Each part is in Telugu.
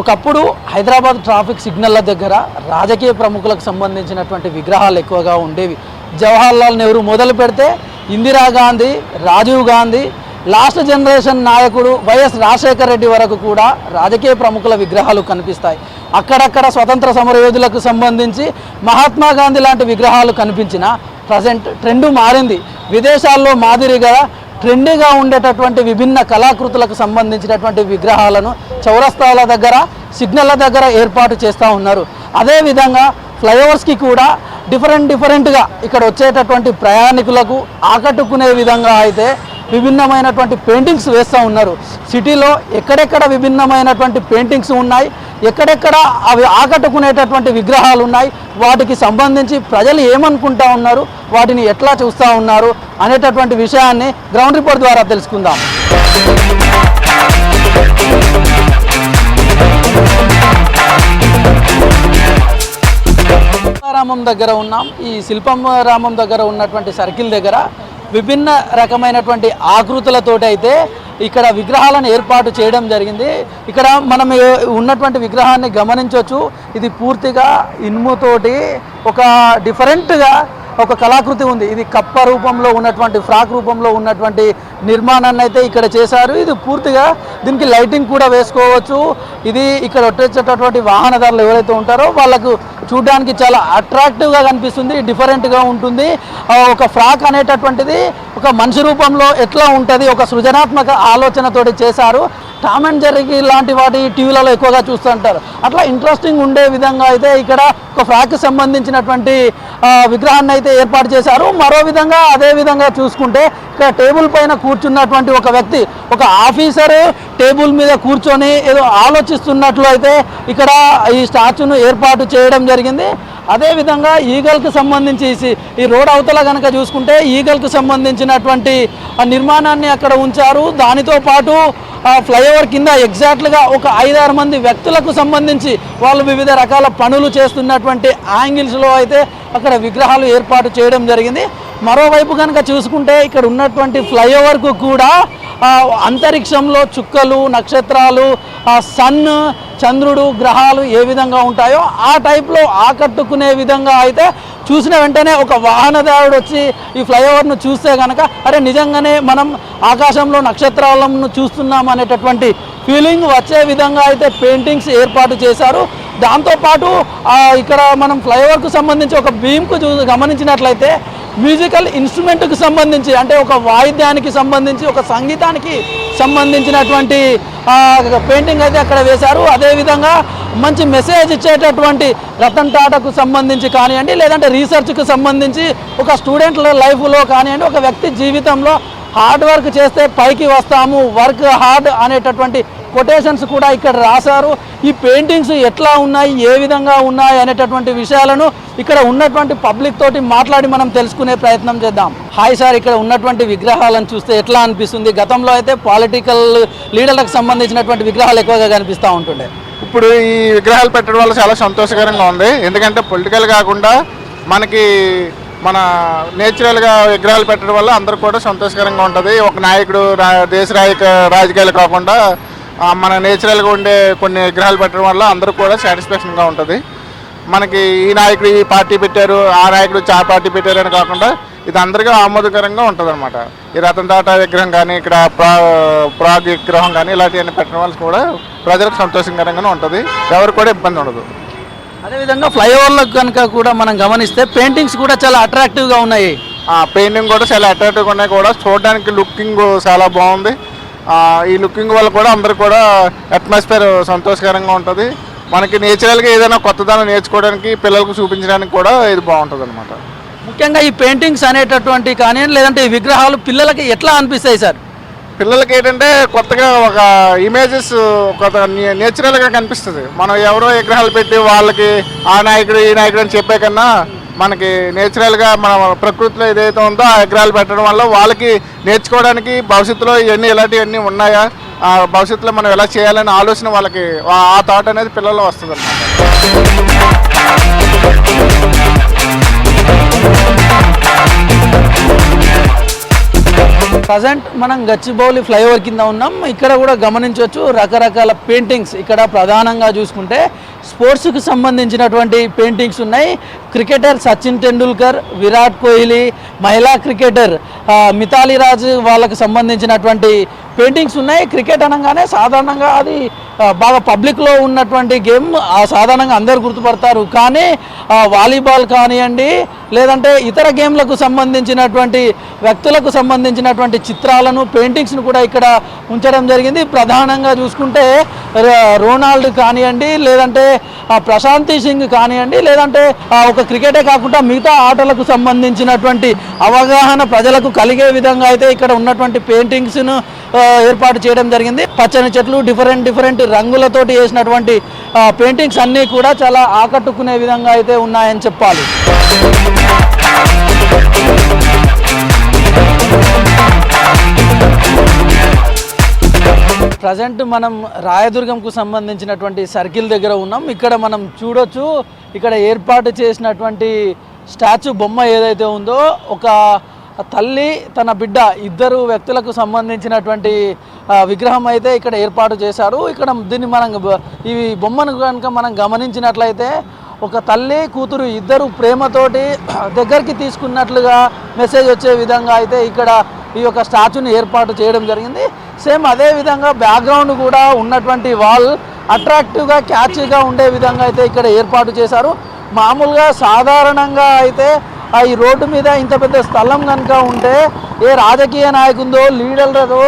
ఒకప్పుడు హైదరాబాద్ ట్రాఫిక్ సిగ్నల్ల దగ్గర రాజకీయ ప్రముఖులకు సంబంధించినటువంటి విగ్రహాలు ఎక్కువగా ఉండేవి. జవహర్లాల్ నెహ్రూ మొదలు పెడితే ఇందిరాగాంధీ, రాజీవ్ గాంధీ, లాస్ట్ జనరేషన్ నాయకుడు వైఎస్ రాజశేఖర రెడ్డి వరకు కూడా రాజకీయ ప్రముఖుల విగ్రహాలు కనిపిస్తాయి. అక్కడక్కడ స్వతంత్ర సమరయోధులకు సంబంధించి మహాత్మా గాంధీ లాంటి విగ్రహాలు కనిపించిన ప్రజెంట్ ట్రెండు మారింది. విదేశాల్లో మాదిరిగా ట్రెండీగా ఉండేటటువంటి విభిన్న కళాకృతులకు సంబంధించినటువంటి విగ్రహాలను చౌరస్తాల దగ్గర, సిగ్నల్ల దగ్గర ఏర్పాటు చేస్తూ ఉన్నారు. అదేవిధంగా ఫ్లైఓవర్స్కి కూడా డిఫరెంట్గా ఇక్కడ వచ్చేటటువంటి ప్రయాణికులకు ఆకట్టుకునే విధంగా అయితే విభిన్నమైనటువంటి పెయింటింగ్స్ వేస్తూ ఉన్నారు. సిటీలో ఎక్కడెక్కడ విభిన్నమైనటువంటి పెయింటింగ్స్ ఉన్నాయి, ఎక్కడెక్కడ అవి ఆకట్టుకునేటటువంటి విగ్రహాలు ఉన్నాయి, వాటికి సంబంధించి ప్రజలు ఏమనుకుంటా ఉన్నారు, వాటిని ఎట్లా చూస్తూ ఉన్నారు అనేటటువంటి విషయాన్ని గ్రౌండ్ రిపోర్ట్ ద్వారా తెలుసుకుందాం. శిల్పారామం దగ్గర ఉన్నాం. ఈ శిల్పారామం దగ్గర ఉన్నటువంటి సర్కిల్ దగ్గర విభిన్న రకమైనటువంటి ఆకృతులతోటి అయితే ఇక్కడ విగ్రహాలను ఏర్పాటు చేయడం జరిగింది. ఇక్కడ మనం ఉన్నటువంటి విగ్రహాన్ని గమనించవచ్చు. ఇది పూర్తిగా ఇనుముతోటి ఒక డిఫరెంట్గా ఒక కళాకృతి ఉంది. ఇది కప్ప రూపంలో ఉన్నటువంటి, ఫ్రాక్ రూపంలో ఉన్నటువంటి నిర్మాణాన్ని అయితే ఇక్కడ చేశారు. ఇది పూర్తిగా దీనికి లైటింగ్ కూడా వేసుకోవచ్చు. ఇది ఇక్కడ వచ్చేటటువంటి వాహనదారులు ఎవరైతే ఉంటారో వాళ్ళకు చూడడానికి చాలా అట్రాక్టివ్గా కనిపిస్తుంది, డిఫరెంట్గా ఉంటుంది. ఒక ఫ్రాక్ అనేటటువంటిది ఒక మనిషి రూపంలో ఎట్లా ఉంటుంది, ఒక సృజనాత్మక ఆలోచనతోటి చేశారు. టామ్ అండ్ జెర్రీ లాంటి వాటి టీవీలలో ఎక్కువగా చూస్తుంటారు. అట్లా ఇంట్రెస్టింగ్ ఉండే విధంగా అయితే ఇక్కడ ఒక ఫ్రాక్కి సంబంధించినటువంటి విగ్రహాన్ని అయితే ఏర్పాటు చేశారు. మరో విధంగా అదే విధంగా చూసుకుంటే ఇక్కడ టేబుల్ పైన కూర్చున్నటువంటి ఒక వ్యక్తి, ఒక ఆఫీసర్ టేబుల్ మీద కూర్చొని ఏదో ఆలోచిస్తున్నట్లు అయితే ఇక్కడ ఈ స్టాచ్యూను ఏర్పాటు చేయడం జరిగింది. అదేవిధంగా ఈగల్కి సంబంధించి ఈ రోడ్ అవతల కనుక చూసుకుంటే ఈగల్కి సంబంధించినటువంటి నిర్మాణాన్ని అక్కడ ఉంచారు. దానితో పాటు ఫ్లైఓవర్ కింద ఎగ్జాక్ట్గా ఒక 5-6 మంది వ్యక్తులకు సంబంధించి వాళ్ళు వివిధ రకాల పనులు చేస్తున్నటువంటి యాంగిల్స్లో అయితే అక్కడ విగ్రహాలు ఏర్పాటు చేయడం జరిగింది. మరోవైపు కనుక చూసుకుంటే ఇక్కడ ఉన్నటువంటి ఫ్లైఓవర్కు కూడా అంతరిక్షంలో చుక్కలు, నక్షత్రాలు, సన్, చంద్రుడు, గ్రహాలు ఏ విధంగా ఉంటాయో ఆ టైప్లో ఆకట్టుకునే విధంగా అయితే చూసిన వెంటనే ఒక వాహనదారుడు వచ్చి ఈ ఫ్లైఓవర్ను చూస్తే కనుక అరే నిజంగానే మనం ఆకాశంలో నక్షత్రాలను చూస్తున్నాం అనేటటువంటి ఫీలింగ్ వచ్చే విధంగా అయితే పెయింటింగ్స్ ఏర్పాటు చేశారు. దాంతోపాటు ఇక్కడ మనం ఫ్లైఓవర్కు సంబంధించి ఒక బీమ్కు గమనించినట్లయితే మ్యూజికల్ ఇన్స్ట్రుమెంట్కి సంబంధించి, అంటే ఒక వాయిద్యానికి సంబంధించి, ఒక సంగీతానికి సంబంధించినటువంటి పెయింటింగ్ అయితే అక్కడ వేశారు. అదేవిధంగా మంచి మెసేజ్ ఇచ్చేటటువంటి రతన్ టాటాకు సంబంధించి కానివ్వండి, లేదంటే రీసెర్చ్కి సంబంధించి, ఒక స్టూడెంట్ లైఫ్లో కానివ్వండి, ఒక వ్యక్తి జీవితంలో హార్డ్ వర్క్ చేస్తే పైకి వస్తాము, వర్క్ హార్డ్ అనేటటువంటి కొటేషన్స్ కూడా ఇక్కడ రాశారు. ఈ పెయింటింగ్స్ ఎట్లా ఉన్నాయి, ఏ విధంగా ఉన్నాయి అనేటటువంటి విషయాలను ఇక్కడ ఉన్నటువంటి పబ్లిక్ తోటి మాట్లాడి మనం తెలుసుకునే ప్రయత్నం చేద్దాం. హాయ్ సార్, ఇక్కడ ఉన్నటువంటి విగ్రహాలను చూస్తే ఎట్లా అనిపిస్తుంది? గతంలో అయితే పొలిటికల్ లీడర్లకు సంబంధించినటువంటి విగ్రహాలు ఎక్కువగా కనిపిస్తూ ఉంటుండే. ఇప్పుడు ఈ విగ్రహాలు పెట్టడం వల్ల చాలా సంతోషకరంగా ఉంది. ఎందుకంటే పొలిటికల్ కాకుండా మనకి మన నేచురల్గా విగ్రహాలు పెట్టడం వల్ల అందరూ కూడా సంతోషకరంగా ఉంటుంది. ఒక నాయకుడు దేశ రాజకీయాలు కాకుండా మన నేచురల్గా ఉండే కొన్ని విగ్రహాలు పెట్టడం వల్ల అందరూ కూడా సాటిస్ఫాక్షన్గా ఉంటుంది. మనకి ఈ నాయకుడు ఈ పార్టీ పెట్టారు, ఆ నాయకుడు ఆ పార్టీ పెట్టారు అని కాకుండా ఇది అందరికీ ఆమోదకరంగా ఉంటుంది అనమాట. ఈ రతన్ టాటా విగ్రహం కానీ, ఇక్కడ ప్రాగ్ విగ్రహం కానీ ఇలాంటివన్నీ పెట్టడం వల్ల కూడా ప్రజలకు సంతోషకరంగానే ఉంటుంది, ఎవరికి కూడా ఇబ్బంది ఉండదు. అదేవిధంగా ఫ్లైఓవర్లకు కనుక కూడా మనం గమనిస్తే పెయింటింగ్స్ కూడా చాలా అట్రాక్టివ్గా ఉన్నాయి. పెయింటింగ్ కూడా చాలా అట్రాక్టివ్గా ఉన్నాయి, కూడా చూడడానికి లుకింగ్ చాలా బాగుంది. ఈ లుకింగ్ వల్ల కూడా అందరూ కూడా అట్మాస్ఫియర్ సంతోషకరంగా ఉంటుంది. మనకి నేచురల్గా ఏదైనా కొత్తదనం నేర్చుకోవడానికి, పిల్లలకు చూపించడానికి కూడా ఇది బాగుంటుంది అనమాట. ముఖ్యంగా ఈ పెయింటింగ్స్ అనేటటువంటి కానీ లేదంటే ఈ విగ్రహాలు పిల్లలకి ఎట్లా అనిపిస్తాయి సార్? పిల్లలకి ఏంటంటే కొత్తగా ఒక ఇమేజెస్ కొత్త నేచురల్గా కనిపిస్తుంది. మనం ఎవరో విగ్రహాలు పెట్టి వాళ్ళకి ఆ నాయకుడు ఈ నాయకుడు అని చెప్పే కన్నా మనకి నేచురల్గా మన ప్రకృతిలో ఏదైతే ఉందో ఆ విగ్రహాలు పెట్టడం వల్ల వాళ్ళకి నేర్చుకోవడానికి భవిష్యత్తులో ఇవన్నీ ఇలాంటివన్నీ ఉన్నాయా, భవిష్యత్తులో మనం ఎలా చేయాలనే ఆలోచన వాళ్ళకి ఆ థాట్ అనేది పిల్లల్లో వస్తుంది అన్నమాట. ప్రజెంట్ మనం గచ్చిబౌలి ఫ్లైఓవర్ కింద ఉన్నాం. ఇక్కడ కూడా గమనించవచ్చు రకరకాల పెయింటింగ్స్. ఇక్కడ ప్రధానంగా చూసుకుంటే స్పోర్ట్స్కి సంబంధించినటువంటి పెయింటింగ్స్ ఉన్నాయి. క్రికెటర్ సచిన్ టెండూల్కర్, విరాట్ కోహ్లీ, మహిళా క్రికెటర్ మిథాలీ రాజ్ వాళ్ళకు సంబంధించినటువంటి పెయింటింగ్స్ ఉన్నాయి. క్రికెట్ అనగానే సాధారణంగా అది బాగా పబ్లిక్లో ఉన్నటువంటి గేమ్, సాధారణంగా అందరు గుర్తుపడతారు. కానీ వాలీబాల్ కానివ్వండి, లేదంటే ఇతర గేమ్లకు సంబంధించినటువంటి వ్యక్తులకు సంబంధించినటువంటి చిత్రాలను, పెయింటింగ్స్ను కూడా ఇక్కడ ఉంచడం జరిగింది. ప్రధానంగా చూసుకుంటే రోనాల్డ్ కానివ్వండి, లేదంటే ప్రశాంతి సింగ్ కానివ్వండి, లేదంటే ఒక క్రికెటే కాకుండా మిగతా ఆటలకు సంబంధించినటువంటి అవగాహన ప్రజలకు కలిగే విధంగా అయితే ఇక్కడ ఉన్నటువంటి పెయింటింగ్స్ను ఏర్పాటు చేయడం జరిగింది. పచ్చని చెట్లు, డిఫరెంట్ రంగులతోటి వేసినటువంటి పెయింటింగ్స్ అన్నీ కూడా చాలా ఆకట్టుకునే విధంగా అయితే ఉన్నాయని చెప్పాలి. ప్రజెంట్ మనం రాయదుర్గంకు సంబంధించినటువంటి సర్కిల్ దగ్గర ఉన్నాం. ఇక్కడ మనం చూడొచ్చు, ఇక్కడ ఏర్పాటు చేసినటువంటి స్టాచ్యూ బొమ్మ ఏదైతే ఉందో, ఒక తల్లి తన బిడ్డ ఇద్దరు వ్యక్తులకు సంబంధించినటువంటి విగ్రహం అయితే ఇక్కడ ఏర్పాటు చేశారు. ఇక్కడ దీన్ని మనం ఈ బొమ్మను కనుక మనం గమనించినట్లయితే ఒక తల్లి కూతురు ఇద్దరు ప్రేమతోటి దగ్గరికి తీసుకున్నట్లుగా మెసేజ్ వచ్చే విధంగా అయితే ఇక్కడ ఈ యొక్క స్టాచ్యూని ఏర్పాటు చేయడం జరిగింది. సేమ్ అదే విధంగా బ్యాక్గ్రౌండ్ కూడా ఉన్నటువంటి వాల్ అట్రాక్టివ్గా, క్యాచీగా ఉండే విధంగా అయితే ఇక్కడ ఏర్పాటు చేశారు. మామూలుగా సాధారణంగా అయితే ఈ రోడ్డు మీద ఇంత పెద్ద స్థలం కనుక ఉంటే ఏ రాజకీయ నాయకుందో, లీడర్లతో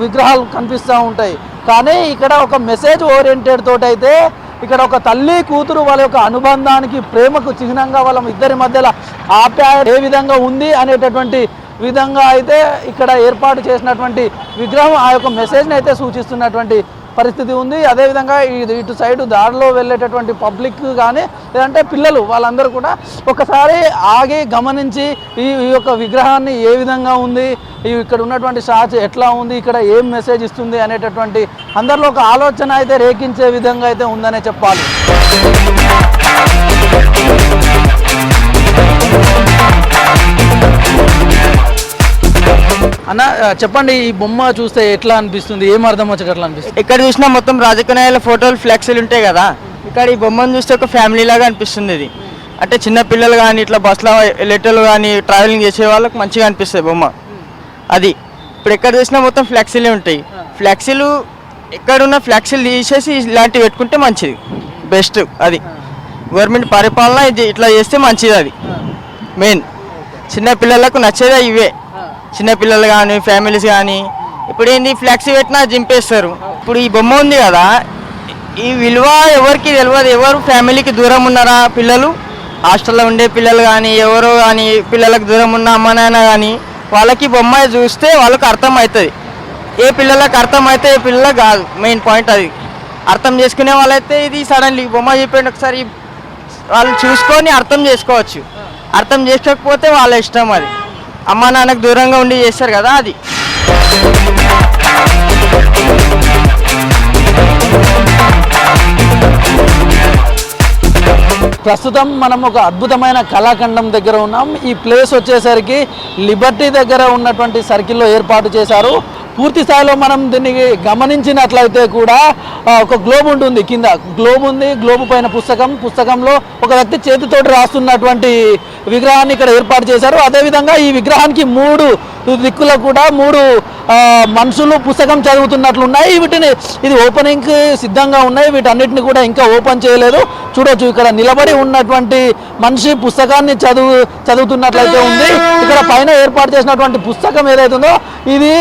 విగ్రహాలు కనిపిస్తూ ఉంటాయి. కానీ ఇక్కడ ఒక మెసేజ్ ఓరియంటెడ్ తోటి అయితే ఇక్కడ ఒక తల్లి కూతురు వాళ్ళ యొక్క అనుబంధానికి, ప్రేమకు చిహ్నంగా వాళ్ళ ఇద్దరి మధ్యలో ఆప్యాయత ఏ విధంగా ఉంది అనేటటువంటి విధంగా అయితే ఇక్కడ ఏర్పాటు చేసినటువంటి విగ్రహం ఆ యొక్క మెసేజ్ని అయితే సూచిస్తున్నటువంటి పరిస్థితి ఉంది. అదేవిధంగా ఇటు సైడు దారిలో వెళ్ళేటటువంటి పబ్లిక్ కానీ, లేదంటే పిల్లలు వాళ్ళందరూ కూడా ఒకసారి ఆగి గమనించి ఈ యొక్క విగ్రహాన్ని ఏ విధంగా ఉంది, ఇక్కడ ఉన్నటువంటి స్టాచ్యూ ఎట్లా ఉంది, ఇక్కడ ఏం మెసేజ్ ఇస్తుంది అనేటటువంటి అందరిలో ఒక ఆలోచన అయితే రేకించే విధంగా అయితే ఉందనే చెప్పాలి. అన్న చెప్పండి, ఈ బొమ్మ చూస్తే ఎట్లా అనిపిస్తుంది, ఏం అర్థం వచ్చేటట్లా అనిపిస్తుంది? ఇక్కడ చూసినా మొత్తం రాజకీయ నాయకుల ఫోటోలు, ఫ్లెక్సీలు ఉంటాయి కదా. ఇక్కడ ఈ బొమ్మను చూస్తే ఒక ఫ్యామిలీ లాగా అనిపిస్తుంది. ఇది అంటే చిన్న పిల్లలు కానీ, ఇట్లా బస్సులో వెళ్ళేటోళ్ళు కానీ, ట్రావెలింగ్ చేసే వాళ్ళకి మంచిగా అనిపిస్తుంది బొమ్మ. అది ఇప్పుడు ఎక్కడ చూసినా మొత్తం ఫ్లెక్సీలే ఉంటాయి. ఫ్లెక్సీలు ఎక్కడున్న ఫ్లెక్సీలు తీసేసి ఇలాంటివి పెట్టుకుంటే మంచిది, బెస్ట్. అది గవర్నమెంట్ పరిపాలన ఇది ఇట్లా చేస్తే మంచిది. అది మెయిన్ చిన్నపిల్లలకు నచ్చేదే ఇవే. చిన్నపిల్లలు కానీ, ఫ్యామిలీస్ కానీ. ఇప్పుడు ఏంది, ఫ్లెక్సీ పెట్టినా జింపేస్తారు. ఇప్పుడు ఈ బొమ్మ ఉంది కదా, ఈ విలువ ఎవరికి తెలియదు. ఎవరు ఫ్యామిలీకి దూరం ఉన్నారా పిల్లలు, హాస్టల్లో ఉండే పిల్లలు కానీ, ఎవరో కానీ పిల్లలకు దూరం ఉన్న అమ్మ నాన్న కానీ, వాళ్ళకి బొమ్మ చూస్తే వాళ్ళకి అర్థమవుతుంది. ఏ పిల్లలకు అర్థమైతే ఏ పిల్లలకు కాదు. మెయిన్ పాయింట్ అది. అర్థం చేసుకునే వాళ్ళైతే ఇది సడన్లీ బొమ్మ చెప్పండి ఒకసారి వాళ్ళు చూసుకొని అర్థం చేసుకోవచ్చు. అర్థం చేసుకోకపోతే వాళ్ళ ఇష్టం. అది అమ్మ నాన్నకు దూరంగా ఉండి చేస్తారు కదా. అది ప్రస్తుతం మనం ఒక అద్భుతమైన కళాఖండం దగ్గర ఉన్నాం. ఈ ప్లేస్ వచ్చేసరికి లిబర్టీ దగ్గర ఉన్నటువంటి సర్కిల్లో ఏర్పాటు చేశారు. పూర్తి స్థాయిలో మనం దీన్ని గమనించినట్లయితే కూడా ఒక గ్లోబ్ ఉంటుంది, కింద గ్లోబ్ ఉంది, గ్లోబ్ పైన పుస్తకంలో ఒక వ్యక్తి చేతితోటి రాస్తున్నటువంటి విగ్రహాన్ని ఇక్కడ ఏర్పాటు చేశారు. అదేవిధంగా ఈ విగ్రహానికి 3 దిక్కులకు కూడా 3 మనుషులు పుస్తకం చదువుతున్నట్లున్నాయి. ఇది ఓపెనింగ్కి సిద్ధంగా ఉన్నాయి. వీటన్నిటిని కూడా ఇంకా ఓపెన్ చేయలేదు. చూడొచ్చు, ఇక్కడ నిలబడి ఉన్నటువంటి మనిషి పుస్తకాన్ని చదువుతున్నట్లయితే ఉంది. ఇక్కడ పైన ఏర్పాటు చేసినటువంటి పుస్తకం ఏదైతే ఉందో ఇది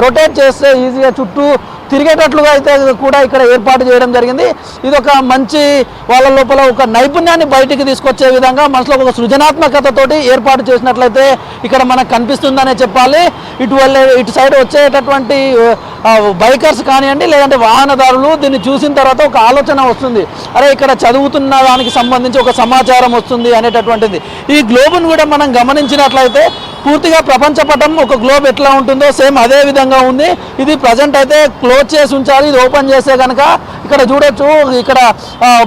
రొటేట్ చేస్తే ఈజీగా చుట్టూ తిరిగేటట్లుగా అయితే కూడా ఇక్కడ ఏర్పాటు చేయడం జరిగింది. ఇది ఒక మంచి వాళ్ళ లోపల ఒక నైపుణ్యాన్ని బయటికి తీసుకొచ్చే విధంగా మనసులో ఒక సృజనాత్మకతతోటి ఏర్పాటు చేసినట్లయితే ఇక్కడ మనకు కనిపిస్తుందనే చెప్పాలి. ఇటు సైడ్ వచ్చేటటువంటి బైకర్స్ కానివ్వండి, లేదంటే వాహనదారులు దీన్ని చూసిన తర్వాత ఒక ఆలోచన వస్తుంది, అరే ఇక్కడ చదువుతున్న దానికి సంబంధించి ఒక సమాచారం వస్తుంది అనేటటువంటిది. ఈ గ్లోబును కూడా మనం గమనించినట్లయితే పూర్తిగా ప్రపంచ పటం ఒక గ్లోబ్ ఎట్లా ఉంటుందో సేమ్ అదే విధంగా ఉంది. ఇది ప్రజెంట్ అయితే క్లోజ్ చేసి ఉంచారు. ఇది ఓపెన్ చేస్తే కనుక ఇక్కడ చూడొచ్చు, ఇక్కడ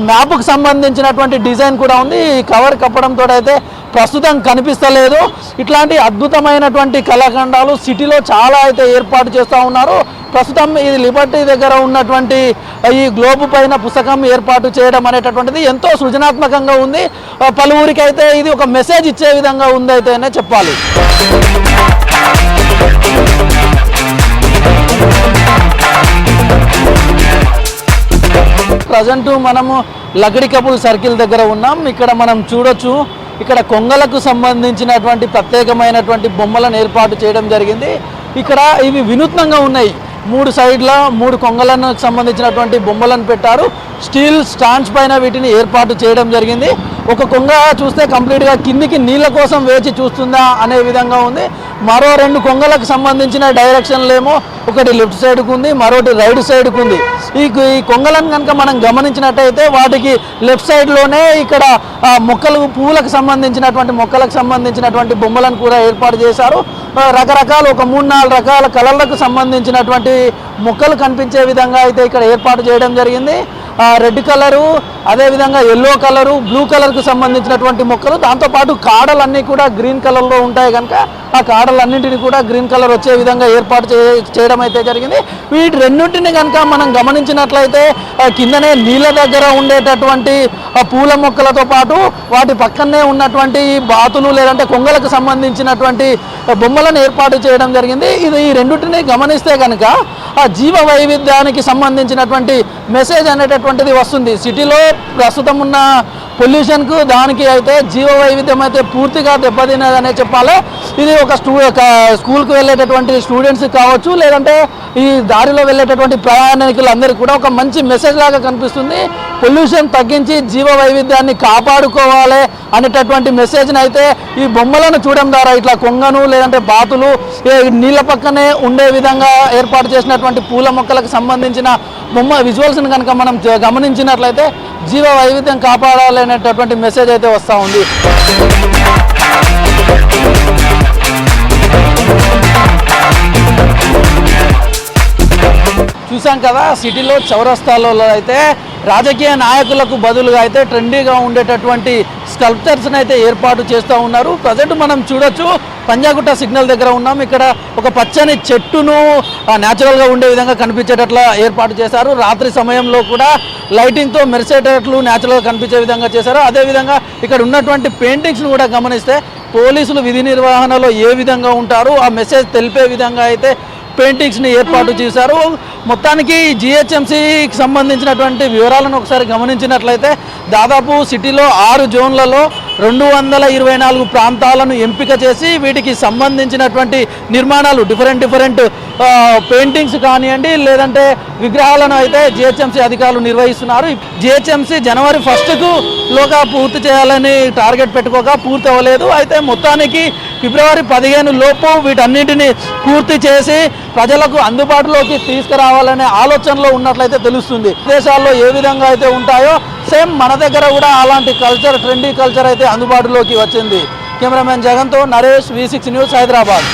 మ్యాప్కు సంబంధించినటువంటి డిజైన్ కూడా ఉంది. ఈ కవర్ కప్పడంతో అయితే ప్రస్తుతం కనిపిస్తలేదు. ఇట్లాంటి అద్భుతమైనటువంటి కళాఖండాలు సిటీలో చాలా అయితే ఏర్పాటు చేస్తూ ఉన్నారు. ప్రస్తుతం ఇది లిబర్టీ దగ్గర ఉన్నటువంటి ఈ గ్లోబ్ పైన పుస్తకం ఏర్పాటు చేయడం అనేటటువంటిది ఎంతో సృజనాత్మకంగా ఉంది. పలువురికి అయితే ఇది ఒక మెసేజ్ ఇచ్చే విధంగా ఉంది అయితేనే చెప్పాలి. ప్రజెంట్ మనము లగడికపుల్ సర్కిల్ దగ్గర ఉన్నాం. ఇక్కడ మనం చూడొచ్చు, ఇక్కడ కొంగలకు సంబంధించినటువంటి ప్రత్యేకమైనటువంటి బొమ్మలను ఏర్పాటు చేయడం జరిగింది. ఇక్కడ ఇవి వినూత్నంగా ఉన్నాయి. 3 సైడ్ల 3 కొంగలకు సంబంధించినటువంటి బొమ్మలను పెట్టారు. స్టీల్ స్టాండ్స్ పైన వీటిని ఏర్పాటు చేయడం జరిగింది. ఒక కొంగ చూస్తే కంప్లీట్గా కిందికి నీళ్ళ కోసం వేచి చూస్తుందా అనే విధంగా ఉంది. మరో 2 కొంగలకు సంబంధించిన డైరెక్షన్లేమో ఒకటి లెఫ్ట్ సైడ్కు ఉంది, మరొకటి రైట్ సైడ్కు ఉంది. ఈ కొంగలను కనుక మనం గమనించినట్టయితే వాటికి లెఫ్ట్ సైడ్లోనే ఇక్కడ మొక్కలు పువ్వులకు సంబంధించినటువంటి బొమ్మలను కూడా ఏర్పాటు చేశారు. రకరకాల ఒక 3-4 రకాల కలర్లకు సంబంధించినటువంటి మొక్కలు కనిపించే విధంగా అయితే ఇక్కడ ఏర్పాటు చేయడం జరిగింది. రెడ్ కలరు, అదేవిధంగా ఎల్లో కలరు, బ్లూ కలర్కు సంబంధించినటువంటి మొక్కలు, దాంతోపాటు కాడలన్నీ కూడా గ్రీన్ కలర్లో ఉంటాయి కనుక ఆ కాడలన్నింటినీ కూడా గ్రీన్ కలర్ వచ్చే విధంగా ఏర్పాటు చేయడం అయితే జరిగింది. వీటి రెండింటిని కనుక మనం గమనించినట్లయితే కిందనే నీళ్ళ దగ్గర ఉండేటటువంటి పూల మొక్కలతో పాటు వాటి పక్కనే ఉన్నటువంటి బాతులు లేదంటే కొంగలకు సంబంధించినటువంటి బొమ్మలను ఏర్పాటు చేయడం జరిగింది. ఈ రెండింటిని గమనిస్తే కనుక ఆ జీవ వైవిధ్యానికి సంబంధించినటువంటి మెసేజ్ అనేటటువంటిది వస్తుంది. సిటీలో ప్రస్తుతం ఉన్న పొల్యూషన్కు దానికి అయితే జీవ వైవిధ్యం అయితే పూర్తిగా దెబ్బతిన్నదనే చెప్పాలి. ఇది ఒక స్కూల్కి వెళ్ళేటటువంటి స్టూడెంట్స్ కావచ్చు, లేదంటే ఈ దారిలో వెళ్ళేటటువంటి ప్రయాణికులందరికీ కూడా ఒక మంచి మెసేజ్ లాగా కనిపిస్తుంది. పొల్యూషన్ తగ్గించి జీవ వైవిధ్యాన్ని కాపాడుకోవాలి అనేటటువంటి మెసేజ్ని అయితే ఈ బొమ్మలను చూడడం ద్వారా ఇట్లా కొంగను లేదంటే బాతులు నీళ్ళ పక్కనే ఉండే విధంగా ఏర్పాటు చేసినటువంటి పూల మొక్కలకు సంబంధించిన బొమ్మ విజువల్స్ని కనుక మనం గమనించినట్లయితే జీవ వైవిధ్యం కాపాడాలి అనేటటువంటి మెసేజ్ అయితే వస్తూ ఉంది. చూసాం కదా, సిటీలో చౌరస్తాలో అయితే రాజకీయ నాయకులకు బదులుగా అయితే ట్రెండీగా ఉండేటటువంటి స్కల్ప్చర్స్ని అయితే ఏర్పాటు చేస్తూ ఉన్నారు. ప్రజెంట్ మనం చూడొచ్చు, పంజాగుట్ట సిగ్నల్ దగ్గర ఉన్నాం. ఇక్కడ ఒక పచ్చని చెట్టును న్యాచురల్గా ఉండే విధంగా కనిపించేటట్లా ఏర్పాటు చేశారు. రాత్రి సమయంలో కూడా లైటింగ్తో మెరిసేటట్లు న్యాచురల్గా కనిపించే విధంగా చేశారు. అదేవిధంగా ఇక్కడ ఉన్నటువంటి పెయింటింగ్స్ను కూడా గమనిస్తే పోలీసులు విధి నిర్వహణలో ఏ విధంగా ఉంటారు ఆ మెసేజ్ తెలిపే విధంగా అయితే పెయింటింగ్స్ని ఏర్పాటు చేశారు. మొత్తానికి జిహెచ్ఎంసీకి సంబంధించినటువంటి వివరాలను ఒకసారి గమనించినట్లయితే దాదాపు సిటీలో 6 జోన్లలో 224 ప్రాంతాలను ఎంపిక చేసి వీటికి సంబంధించినటువంటి నిర్మాణాలు డిఫరెంట్ పెయింటింగ్స్ కానివ్వండి లేదంటే విగ్రహాలను అయితే జిహెచ్ఎంసీ అధికారులు నిర్వహిస్తున్నారు. జిహెచ్ఎంసీ జనవరి 1కు లోగా పూర్తి చేయాలని టార్గెట్ పెట్టుకోగా పూర్తి అవ్వలేదు. అయితే మొత్తానికి ఫిబ్రవరి 15 లోపు వీటన్నింటినీ పూర్తి చేసి ప్రజలకు అందుబాటులోకి తీసుకురావాలనే ఆలోచనలో ఉన్నట్లయితే తెలుస్తుంది. దేశాల్లో ఏ విధంగా అయితే ఉంటాయో సేమ్ మన దగ్గర కూడా అలాంటి ట్రెండీ కల్చర్ అయితే అందుబాటులోకి వచ్చింది. కెమెరామెన్ జగన్తో నరేష్, V6 న్యూస్, హైదరాబాద్.